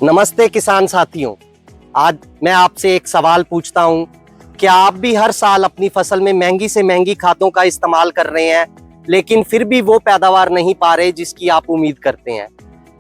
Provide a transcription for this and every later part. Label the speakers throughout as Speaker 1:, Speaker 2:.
Speaker 1: नमस्ते किसान साथियों, आज मैं आपसे एक सवाल पूछता हूं, क्या आप भी हर साल अपनी फसल में महंगी से महंगी खादों का इस्तेमाल कर रहे हैं, लेकिन फिर भी वो पैदावार नहीं पा रहे जिसकी आप उम्मीद करते हैं?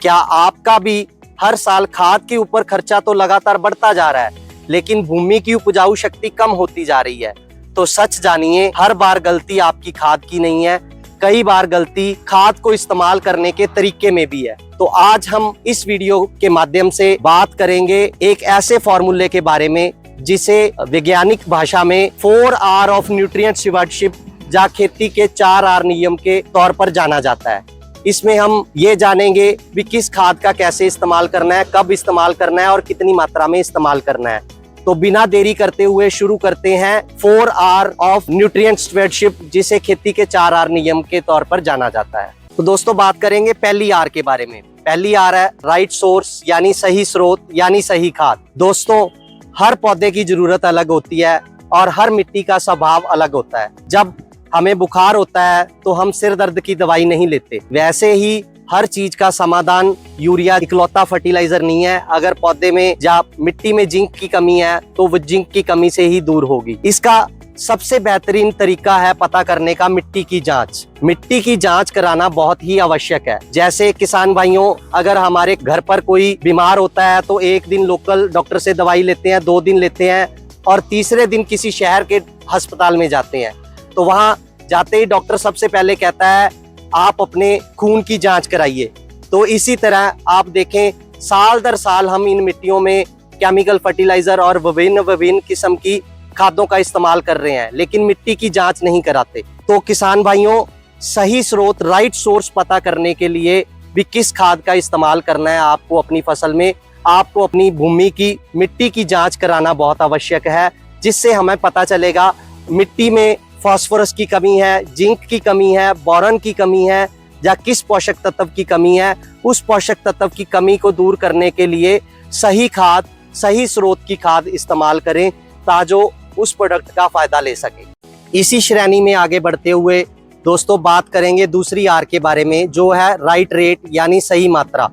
Speaker 1: क्या आपका भी हर साल खाद के ऊपर खर्चा तो लगातार बढ़ता जा रहा है, लेकिन भूमि की उपजाऊ शक्ति कम होती जा रही है? तो सच जानिए, हर बार गलती आपकी खाद की नहीं है, कई बार गलती खाद को इस्तेमाल करने के तरीके में भी है। तो आज हम इस वीडियो के माध्यम से बात करेंगे एक ऐसे फॉर्मूले के बारे में जिसे वैज्ञानिक भाषा में 4R ऑफ न्यूट्रिएंट स्टीवरशिप या खेती के 4R नियम के तौर पर जाना जाता है। इसमें हम ये जानेंगे कि किस खाद का कैसे इस्तेमाल करना है, कब इस्तेमाल करना है और कितनी मात्रा में इस्तेमाल करना है। तो बिना देरी करते हुए शुरू करते हैं 4R ऑफ न्यूट्रिएंट स्टीवरशिप, जिसे खेती के 4R नियम के तौर पर जाना जाता है। तो दोस्तों, बात करेंगे पहली R के बारे में। पहली R है राइट सोर्स, यानी सही स्रोत, यानी सही खाद। दोस्तों, हर पौधे की जरूरत अलग होती है और हर मिट्टी का स्वभाव अलग होता है। जब हमें बुखार होता है तो हम सिर दर्द की दवाई नहीं लेते। वैसे ही हर चीज का समाधान यूरिया इकलौता फर्टिलाइजर नहीं है। अगर पौधे में या मिट्टी में जिंक की कमी है तो वो जिंक की कमी से ही दूर होगी। इसका सबसे बेहतरीन तरीका है पता करने का मिट्टी की जांच। मिट्टी की जांच कराना बहुत ही आवश्यक है। जैसे किसान भाइयों, अगर हमारे घर पर कोई बीमार होता है तो एक दिन लोकल डॉक्टर से दवाई लेते हैं, 2 दिन लेते हैं और तीसरे दिन किसी शहर के अस्पताल में जाते हैं। तो वहां जाते ही डॉक्टर सबसे पहले कहता है आप अपने खून की जांच कराइए। तो इसी तरह आप देखें, साल दर साल हम इन मिट्टियों में केमिकल फर्टिलाइजर और विभिन्न किस्म की खादों का इस्तेमाल कर रहे हैं, लेकिन मिट्टी की जांच नहीं कराते। तो किसान भाइयों, सही स्रोत, राइट सोर्स पता करने के लिए भी किस खाद का इस्तेमाल करना है आपको अपनी फसल में, आपको अपनी भूमि की मिट्टी की जांच कराना बहुत आवश्यक है, जिससे हमें पता चलेगा मिट्टी में फास्फोरस की कमी है, जिंक की कमी है, बोरॉन की कमी है या किस पोषक तत्व की कमी है। उस पोषक तत्व की कमी को दूर करने के लिए सही खाद, सही स्रोत की खाद इस्तेमाल करें ताकि उस प्रोडक्ट का फायदा ले सके। इसी श्रेणी में आगे बढ़ते हुए दोस्तों बात करेंगे दूसरी R के बारे में, जो है राइट रेट, यानी सही मात्रा।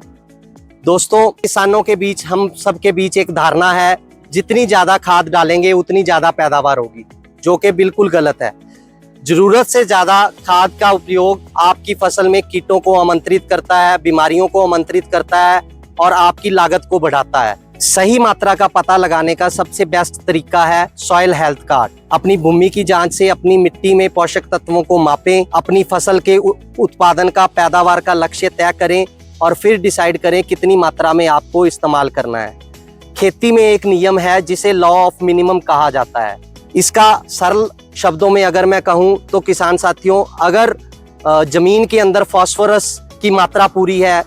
Speaker 1: दोस्तों, किसानों के बीच, हम सबके बीच एक धारणा है जितनी ज्यादा खाद डालेंगे उतनी ज्यादा पैदावार होगी, जो कि बिल्कुल गलत है। जरूरत से ज्यादा खाद का उपयोग आपकी फसल में कीटों को आमंत्रित करता है, बीमारियों को आमंत्रित करता है और आपकी लागत को बढ़ाता है। सही मात्रा का पता लगाने का सबसे बेस्ट तरीका है सॉइल हेल्थ कार्ड। अपनी भूमि की जांच से अपनी मिट्टी में पोषक तत्वों को मापें, अपनी फसल के उत्पादन का, पैदावार का लक्ष्य तय करें और फिर डिसाइड करें कितनी मात्रा में आपको इस्तेमाल करना है। खेती में एक नियम है जिसे लॉ ऑफ मिनिमम कहा जाता है। इसका सरल शब्दों में अगर मैं कहूँ तो किसान साथियों, अगर जमीन के अंदर फास्फोरस की मात्रा पूरी है,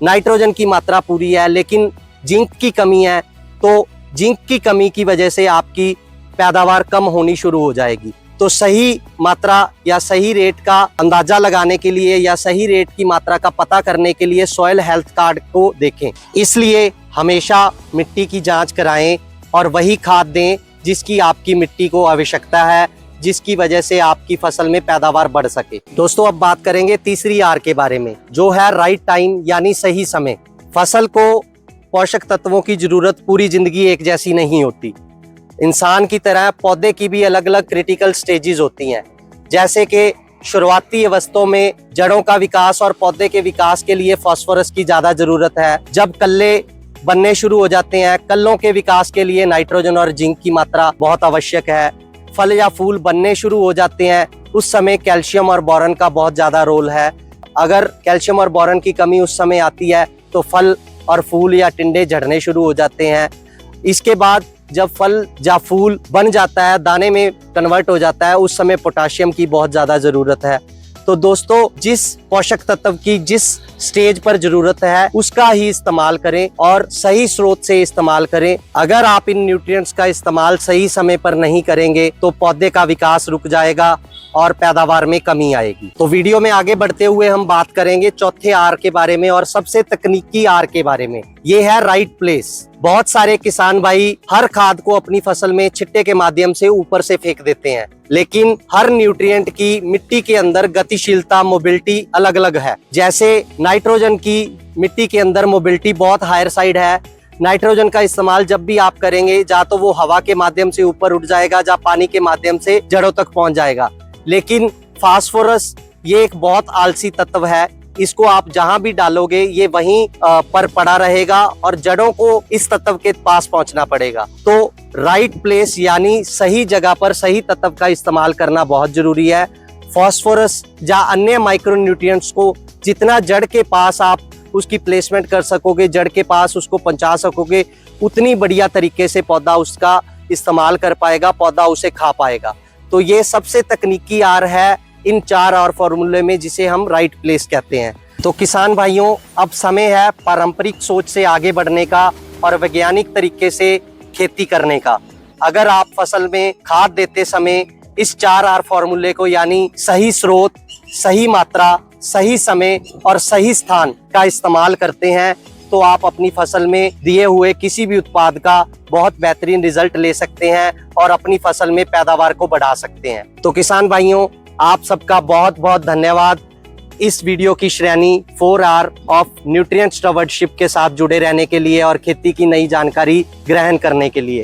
Speaker 1: नाइट्रोजन की मात्रा पूरी है, लेकिन जिंक की कमी है, तो जिंक की कमी की वजह से आपकी पैदावार कम होनी शुरू हो जाएगी। तो सही मात्रा या सही रेट का अंदाजा लगाने के लिए या सही रेट की मात्रा का पता करने के लिए सॉइल हेल्थ कार्ड को देखें। इसलिए हमेशा मिट्टी की जांच कराएं और वही खाद दें जिसकी आपकी मिट्टी को आवश्यकता है, जिसकी वजह से आपकी फसल में पैदावार बढ़ सके। दोस्तों, अब बात करेंगे तीसरी R के बारे में, जो है राइट टाइम, यानी सही समय। फसल को पोषक तत्वों की जरूरत पूरी जिंदगी एक जैसी नहीं होती। इंसान की तरह पौधे की भी अलग अलग क्रिटिकल स्टेजेस होती हैं। जैसे कि शुरुआती अवस्थाओं में जड़ों का विकास और पौधे के विकास के लिए फास्फोरस की ज्यादा जरूरत है। जब कल्ले बनने शुरू हो जाते हैं, कल्लों के विकास के लिए नाइट्रोजन और जिंक की मात्रा बहुत आवश्यक है। फल या फूल बनने शुरू हो जाते हैं, उस समय कैल्शियम और बोरॉन का बहुत ज्यादा रोल है। अगर कैल्शियम और बोरॉन की कमी उस समय आती है तो फल और फूल या टिंडे झड़ने शुरू हो जाते हैं। इसके बाद जब फल या फूल बन जाता है, दाने में कन्वर्ट हो जाता है, उस समय पोटाशियम की बहुत ज्यादा जरूरत है। तो दोस्तों, जिस पोषक तत्व की जिस स्टेज पर जरूरत है उसका ही इस्तेमाल करें और सही स्रोत से इस्तेमाल करें। अगर आप इन न्यूट्रिएंट्स का इस्तेमाल सही समय पर नहीं करेंगे तो पौधे का विकास रुक जाएगा और पैदावार में कमी आएगी। तो वीडियो में आगे बढ़ते हुए हम बात करेंगे चौथे R के बारे में और सबसे तकनीकी R के बारे में। ये है राइट प्लेस। बहुत सारे किसान भाई हर खाद को अपनी फसल में छिट्टे के माध्यम से ऊपर से फेंक देते हैं, लेकिन हर न्यूट्रिएंट की मिट्टी के अंदर गतिशीलता, मोबिलिटी अलग अलग है। जैसे नाइट्रोजन की मिट्टी के अंदर मोबिलिटी बहुत हायर साइड है। नाइट्रोजन का इस्तेमाल जब भी आप करेंगे, जा तो वो हवा के माध्यम से ऊपर उठ जाएगा, जा पानी के माध्यम से जड़ों तक पहुंच जाएगा। लेकिन फास्फोरस ये एक बहुत आलसी तत्व है, इसको आप जहां भी डालोगे ये वहीं पर पड़ा रहेगा और जड़ों को इस तत्व के पास पहुंचना पड़ेगा। तो राइट प्लेस यानी सही जगह पर सही तत्व का इस्तेमाल करना बहुत जरूरी है। फास्फोरस या अन्य माइक्रो न्यूट्रिएंट्स को जितना जड़ के पास आप उसकी प्लेसमेंट कर सकोगे, जड़ के पास उसको पहुंचा सकोगे, उतनी बढ़िया तरीके से पौधा उसका इस्तेमाल कर पाएगा, पौधा उसे खा पाएगा। तो ये सबसे तकनीकी आर है इन 4 आर फॉर्मूले में, जिसे हम राइट प्लेस कहते हैं। तो किसान भाइयों, अब समय है पारंपरिक सोच से आगे बढ़ने का और वैज्ञानिक तरीके से खेती करने का। अगर आप फसल में खाद देते समय इस 4 आर फॉर्मूले को यानी सही स्रोत, सही मात्रा, सही समय और सही स्थान का इस्तेमाल करते हैं, तो आप अपनी फसल में दिए हुए किसी भी उत्पाद का बहुत बेहतरीन रिजल्ट ले सकते हैं और अपनी फसल में पैदावार को बढ़ा सकते हैं। तो किसान भाइयों, आप सबका बहुत बहुत धन्यवाद इस वीडियो की श्रेणी 4 आर ऑफ न्यूट्रिएंट स्टewardship के साथ जुड़े रहने के लिए और खेती की नई जानकारी ग्रहण करने के लिए।